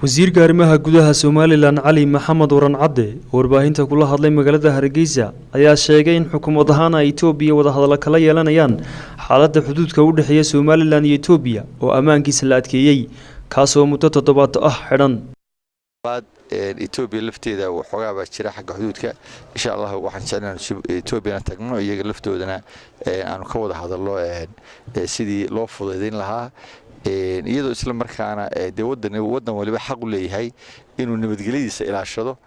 wasiirka arrimaha gudaha Somaliland Cali Maxamed Waran Cadde warbaahinta kula hadlay magaalada Hargeysa ayaa sheegay in xukuumad ahaan ay Itoobiya wada hadal kala yeelanayaan xaaladda xuduudka u dhaxeeya Somaliland iyo Itoobiya oo ammaankiisa la adkeeyay kaas oo muddo 7 ah xidhan Itoobiya lafteeda waxoogaa baa jira xagga xuduudka insha Allah waxaan jeclaan Itoobiya tagno iyaga laftoodana aanu ka wada hadalno sidii loo fududeyn lahaa iyadoo isla markaana wadan waliba xaq u leeyahay inuu nabadgelyadiisa ilaashado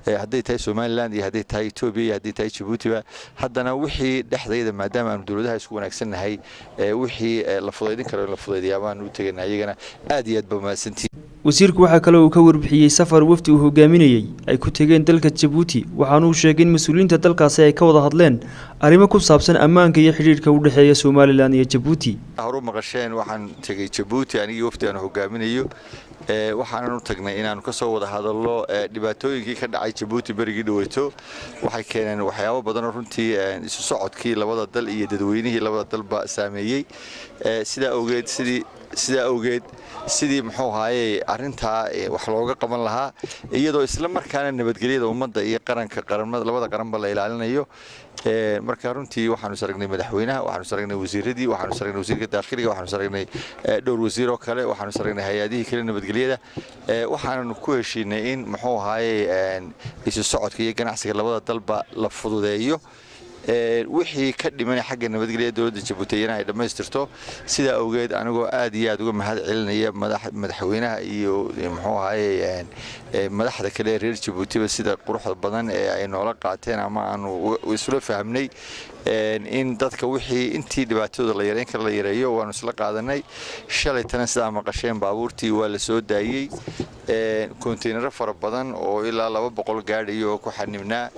hadday tahay Somaliland iyo hadday tahay Itoobiya iyo hadday tahay Djibouti haddana wixii dhexdeeda maadaama aanu dawladaha isku wanaagsannahay wixii la fududeyn karo la fududeeyaa baan u tagaynaa iyagana aad iyo aad ba mahadsantiin wasiirku waxa kale oo ka warbixiyay safar wafdi uu hogaaminayay ay ku tageen dalka Djibouti waxaana uu sheegay in mas'uuliyiinta dalkaasi ay ka wada hadleen arrimo ku saabsan ammaanka iyo xiriirka u dhaxeeya Somaliland iyo Djibouti horu maqasheen waxaan tagay Djibouti aniga wafdi aan hogaaminayo waxaan u tagnay inaan ka soo wada hadalno dhibaatooyinkii ka dhacay Djibouti barigii dhaweyto waxay keeneen waxyaabo badan oo runtii isu socodkii labada dal iyo dadweynihii labada dalba saameeyay sida awgeed sidii muxuu ahaayay arinta wax looga qaban lahaa iyadoo isla markaana nabadgelyada ummadda iyo qaranka labada qaranba la ilaalinayo marka runtii waxaanu saragnay madaxweynaha waxaanu saragnay wasiiradii waxaanu saragnay wasiirka daaqiliga waxaanu saragnay dhowr wasiir oo kale waxaanu saragnay hay'adihii kale nabadgelyada waxaanu ku heshiinay in muxuu ahaayay isu socodka iyo ganacsiga labada dalba la fududeeyo wixii ka dhimanay xagga nabadgelyada dawladda Djibouti ay dhameystirto sida awgeed anigoo aad iyo aad uga mahad celinaya madaxweynaha iyo muxuu ahaayay madaxda kale reer Djibouti sida quruxda badan ee ay noola qaateen ama aanu isla fahamnay in dadka wixii intii dhibaatooda la yareyn kara la yareeyo waanu isla qaadanay shalay tan sida maqasheen baabuurtii waa la soo daayay container fara badan oo ilaa 200 gaadhiyo ku xanibnaa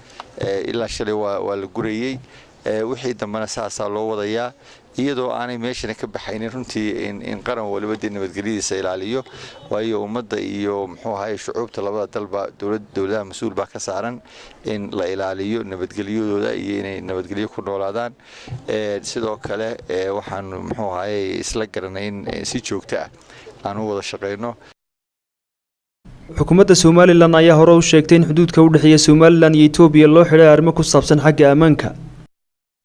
ilaa shalay waa la gurayay wixii dambana saasaa loo wadayaa iyadoo aanay meeshana ka baxaynin runtii in qaran waliba nabadgelyadiisa ilaaliyo waayo ummadda iyo muxuu ahaayay shucuubta labada dalba dawladaha mas'uul baa ka saaran in la ilaaliyo nabadgelyadooda iyo inay nabadgelyo ku noolaadaan sidoo kale waxaan muxuu ahaayay isla garanay in si joogto ah aan u wada shaqeyno xukuumadda Somaliland ayaa hore u sheegtay in xuduudka u dhaxeeya Somaliland iyo Itoobiya loo xidhay arrimo ku saabsan xagga ammaanka